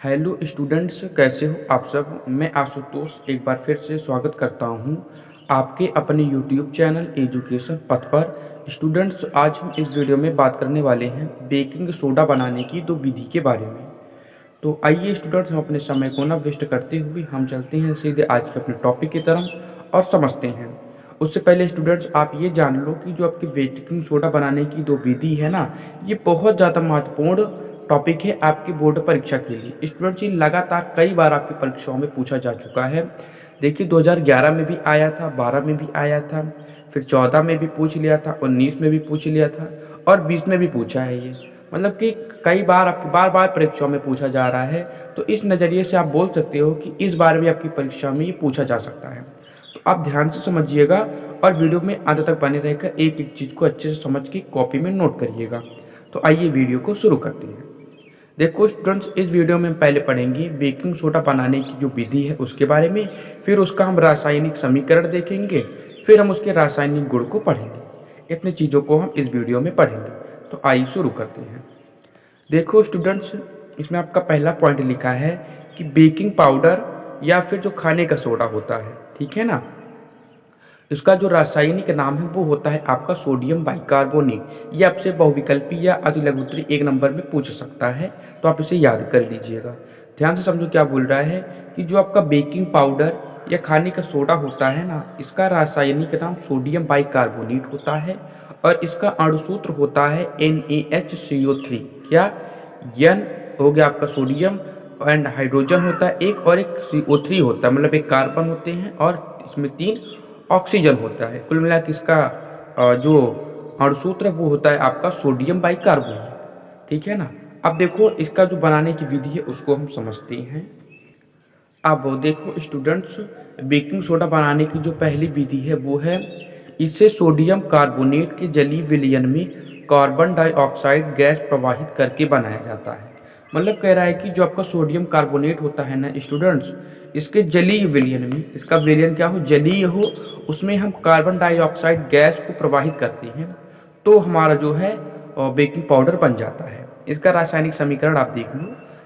Hello students, कैसे हो आप सब। मैं आशुतोष एक बार फिर से स्वागत करता हूं आपके अपने यूट्यूब चैनल एजुकेशन पथ पर। स्टूडेंट्स, आज हम इस वीडियो में बात करने वाले हैं बेकिंग सोडा बनाने की दो विधि के बारे में। तो आइए स्टूडेंट्स, हम अपने समय को ना वेस्ट करते हुए हम चलते हैं सीधे आज के अपने टॉपिक की तरफ और समझते हैं। उससे पहले स्टूडेंट्स, आप ये जान लो कि जो आपकी बेकिंग सोडा बनाने की दो विधि है ना, ये बहुत ज़्यादा महत्वपूर्ण टॉपिक है आपकी बोर्ड परीक्षा के लिए। स्टूडेंट्स, ये लगातार कई बार आपकी परीक्षाओं में पूछा जा चुका है। देखिए, 2011 में भी आया था, 12 में भी आया था, फिर 14 में भी पूछ लिया था, 19 में भी पूछ लिया था और 20 में भी पूछा है। ये मतलब कि कई बार आपकी बार बार परीक्षाओं में पूछा जा रहा है। तो इस नज़रिए से आप बोल सकते हो कि इस बार भी आपकी परीक्षा में ये पूछा जा सकता है। तो आप ध्यान से समझिएगा और वीडियो में अंत तक बने रहकर एक एक चीज़ को अच्छे से समझ के कॉपी में नोट करिएगा। तो आइए वीडियो को शुरू करते हैं। देखो स्टूडेंट्स, इस वीडियो में हम पहले पढ़ेंगे बेकिंग सोडा बनाने की जो विधि है उसके बारे में, फिर उसका हम रासायनिक समीकरण देखेंगे, फिर हम उसके रासायनिक गुण को पढ़ेंगे। इतनी चीज़ों को हम इस वीडियो में पढ़ेंगे। तो आइए शुरू करते हैं। देखो स्टूडेंट्स, इसमें आपका पहला पॉइंट लिखा है कि बेकिंग पाउडर या फिर जो खाने का सोडा होता है, ठीक है ना, इसका जो रासायनिक नाम है वो होता है आपका सोडियम बाइकार्बोनेट। ये आपसे बहुविकल्पी या अति लघुत्तरी एक नंबर में पूछ सकता है, तो आप इसे याद कर लीजिएगा। ध्यान से समझो क्या बोल रहा है कि जो आपका बेकिंग पाउडर या खाने का सोडा होता है ना, इसका रासायनिक नाम सोडियम बाइकार्बोनेट होता है और इसका अणुसूत्र होता है NaHCO3। क्या N हो गया आपका सोडियम एंड हाइड्रोजन होता है एक, और एक CO3 होता है, मतलब एक कार्बन होते हैं और इसमें 3 ऑक्सीजन होता है। कुल मिला के इसका जो अणुसूत्र है वो होता है आपका सोडियम बाइकार्बोनेट, ठीक है ना। अब देखो इसका जो बनाने की विधि है उसको हम समझते हैं। अब देखो स्टूडेंट्स, बेकिंग सोडा बनाने की जो पहली विधि है वो है इसे सोडियम कार्बोनेट के जलीय विलयन में कार्बन डाइऑक्साइड गैस प्रवाहित करके बनाया जाता है। मतलब कह रहा है कि जो आपका सोडियम कार्बोनेट होता है ना स्टूडेंट्स, इसके जलीय विलयन में, इसका विलयन क्या हो, जलीय हो, उसमें हम कार्बन डाइऑक्साइड गैस को प्रवाहित करते हैं तो हमारा जो है बेकिंग पाउडर बन जाता है। इसका रासायनिक समीकरण आप देख लो।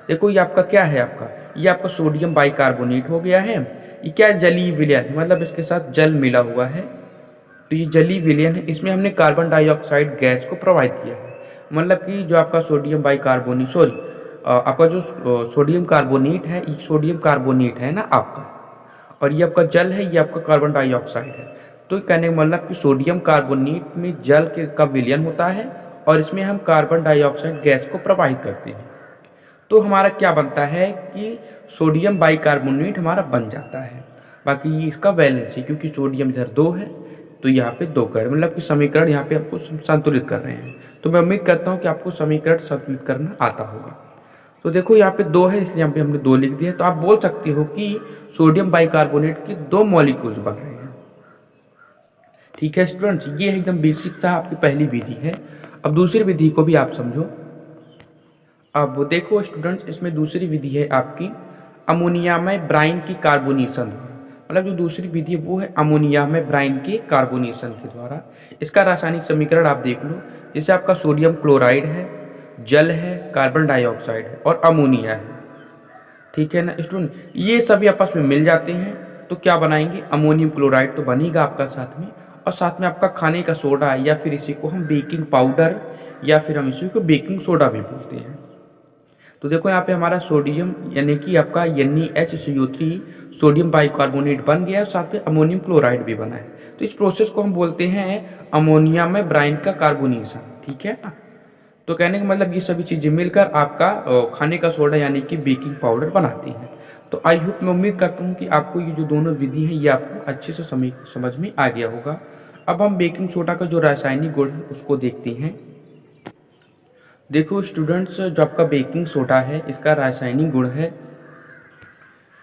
देखो ये आपका क्या है, ये आपका सोडियम बाइकार्बोनेट हो गया है। ये क्या जलीय विलयन है, मतलब इसके साथ जल मिला हुआ है, तो ये जलीय विलयन है। इसमें हमने कार्बन डाइऑक्साइड गैस को प्रोवाइड किया है। मतलब कि जो आपका सोडियम बाइकार्बोनेट, सॉरी, आपका जो सोडियम कार्बोनेट है, ये सोडियम कार्बोनेट है ना आपका, और ये आपका जल है, ये आपका कार्बन डाइऑक्साइड है। तो कहने का मतलब कि सोडियम कार्बोनेट में जल के का विलयन होता है और इसमें हम कार्बन डाइऑक्साइड गैस को प्रवाहित करते हैं। तो हमारा क्या बनता है कि सोडियम बाइकार्बोनेट हमारा बन जाता है। बाकी ये इसका बैलेंस है, क्योंकि सोडियम इधर 2 है तो यहाँ पे 2 कर, मतलब कि समीकरण यहाँ पे आपको संतुलित कर रहे हैं। तो मैं उम्मीद करता हूँ कि आपको समीकरण संतुलित करना आता होगा। तो देखो यहाँ पे 2 है, इसलिए यहाँ पे हमने 2 लिख दिया। तो आप बोल सकते हो कि सोडियम बाइकार्बोनेट के 2 मॉलिक्यूल्स बन रहे हैं। ठीक है स्टूडेंट्स, ये एकदम बेसिक था, आपकी पहली विधि है। अब दूसरी विधि को भी आप समझो। अब देखो स्टूडेंट्स, इसमें दूसरी विधि है आपकी अमोनिया में ब्राइन की कार्बोनेशन। मतलब जो दूसरी विधि है वो है अमोनिया में ब्राइन के कार्बोनेशन के द्वारा। इसका रासायनिक समीकरण आप देख लो। जैसे आपका सोडियम क्लोराइड है, जल है, कार्बन डाइऑक्साइड है और अमोनिया है, ठीक है ना स्टूडेंट। ये सभी आपस में मिल जाते हैं तो क्या बनाएंगे, अमोनियम क्लोराइड तो बनेगा आपका साथ में, और साथ में आपका खाने का सोडा, या फिर इसी को हम बेकिंग पाउडर या फिर हम इसी को बेकिंग सोडा भी बोलते हैं। तो देखो यहाँ पे हमारा सोडियम यानी कि आपका NaHCO3 सोडियम बाइकार्बोनेट बन गया है, साथ में अमोनियम क्लोराइड भी बना है। तो इस प्रोसेस को हम बोलते हैं अमोनिया में ब्राइन का कार्बोनेशन, ठीक है ना। तो कहने का मतलब ये सभी चीज़ें मिलकर आपका खाने का सोडा यानी कि बेकिंग पाउडर बनाती हैं। तो आई होप, मैं उम्मीद करता हूँ कि आपको ये जो दोनों विधि है ये आपको अच्छे से समझ में आ गया होगा। अब हम बेकिंग सोडा का जो रासायनिक गुण है उसको देखते हैं। देखो स्टूडेंट्स, जो आपका बेकिंग सोडा है इसका रासायनिक गुण है,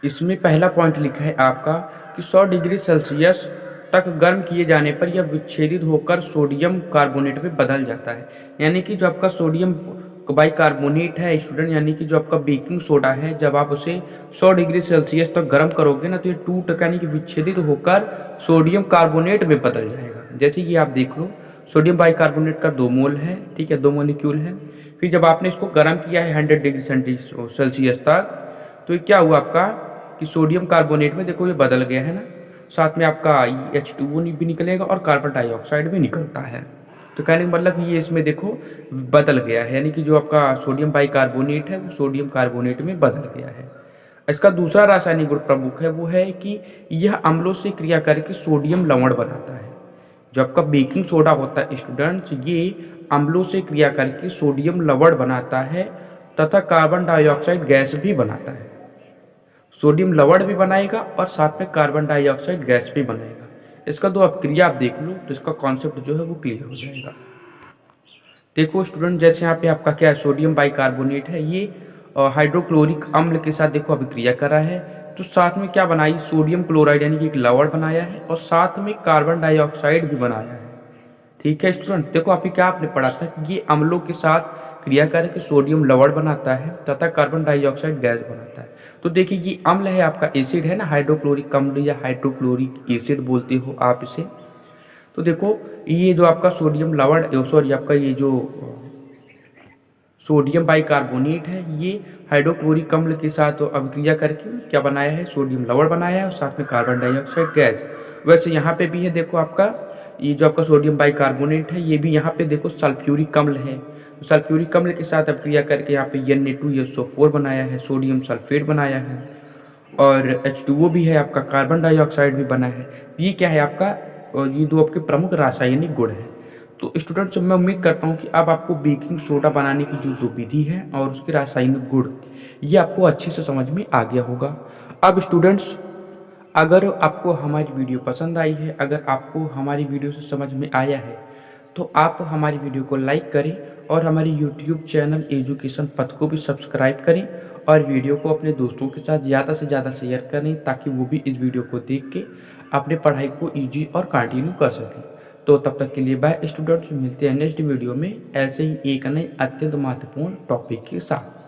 इसमें पहला पॉइंट लिखा है आपका कि 100 डिग्री सेल्सियस तक गर्म किए जाने पर यह विच्छेदित होकर सोडियम कार्बोनेट में बदल जाता है। यानी कि जो आपका सोडियम बाइकार्बोनेट है स्टूडेंट, यानी कि जो आपका बेकिंग सोडा है, जब आप उसे 100 डिग्री सेल्सियस तक गर्म करोगे ना तो ये टूट यानी कि विच्छेदित होकर सोडियम कार्बोनेट में बदल जाएगा। जैसे ये आप देख लो, सोडियम बाइकार्बोनेट का 2 मोल है, ठीक है, 2 मॉलिक्यूल है। फिर जब आपने इसको गर्म किया है 100 डिग्री सेल्सियस तक, तो ये क्या हुआ आपका कि सोडियम कार्बोनेट में देखो ये बदल गया है ना, साथ में आपका H2O भी निकलेगा और कार्बन डाइऑक्साइड भी निकलता है। तो कहने का मतलब ये इसमें देखो बदल गया है, यानी कि जो आपका सोडियम बाइकार्बोनेट है वो सोडियम कार्बोनेट में बदल गया है। इसका दूसरा रासायनिक गुण प्रमुख है वो है कि यह अम्लों से क्रिया करके सोडियम लवण बनाता है। जो आपका बेकिंग सोडा होता है स्टूडेंट्स, ये अम्लों से क्रिया करके सोडियम लवण बनाता है तथा कार्बन डाइऑक्साइड गैस भी बनाता है। सोडियम लवण भी बनाएगा और साथ में कार्बन डाइऑक्साइड गैस भी बनाएगा। इसका दो आप क्रिया आप देख लो तो इसका कॉन्सेप्ट जो है वो क्लियर हो जाएगा। देखो स्टूडेंट, जैसे यहाँ पे आपका क्या है, सोडियम बाइकार्बोनेट है, ये हाइड्रोक्लोरिक अम्ल के साथ देखो अभिक्रिया कर रहा है, तो साथ में क्या बनाई, सोडियम क्लोराइड यानी कि एक लवण बनाया है और साथ में कार्बन डाइऑक्साइड भी बनाया है। ठीक है स्टूडेंट, देखो अभी क्या आपने पढ़ा था कि ये अम्लों के साथ क्रिया करके सोडियम लवण बनाता है तथा कार्बन डाइऑक्साइड गैस बनाता है। तो देखिए ये अम्ल है आपका, एसिड है ना, हाइड्रोक्लोरिक अम्ल या हाइड्रोक्लोरिक एसिड बोलते हो आप इसे। तो देखो ये जो आपका सोडियम लवण, सॉरी आपका ये जो सोडियम बाइकार्बोनेट है, ये हाइड्रोक्लोरिक अम्ल के साथ अभिक्रिया करके क्या बनाया है, सोडियम लवण बनाया है और साथ में कार्बन डाइऑक्साइड गैस। वैसे यहाँ पे भी है देखो आपका ये जो आपका सोडियम बाइकार्बोनेट है, ये भी यहाँ पे देखो सल्फ्यूरिक अम्ल है, सल्फ्यूरिक अम्ल के साथ अभिक्रिया करके यहाँ पे Na2SO4 बनाया है, सोडियम सल्फेट बनाया है और H2O भी है आपका, कार्बन डाइऑक्साइड भी बना है। ये क्या है आपका, और ये दो आपके प्रमुख रासायनिक गुण हैं। तो स्टूडेंट्स, मैं उम्मीद करता हूँ कि अब आपको बेकिंग सोडा बनाने की जो दो विधि है और उसके रासायनिक गुण ये आपको अच्छे से समझ में आ गया होगा। अब स्टूडेंट्स, अगर आपको हमारी वीडियो पसंद आई है, अगर आपको हमारी वीडियो से समझ में आया है, तो आप हमारी वीडियो को लाइक करें और हमारे यूट्यूब चैनल एजुकेशन पथ को भी सब्सक्राइब करें और वीडियो को अपने दोस्तों के साथ ज़्यादा से ज़्यादा शेयर करें ताकि वो भी इस वीडियो को देख के अपने पढ़ाई को ईजी और कंटिन्यू कर सकें। तो तब तक के लिए बाय स्टूडेंट्स, मिलते हैं नेक्स्ट वीडियो में ऐसे ही एक नए अत्यंत महत्वपूर्ण टॉपिक के साथ।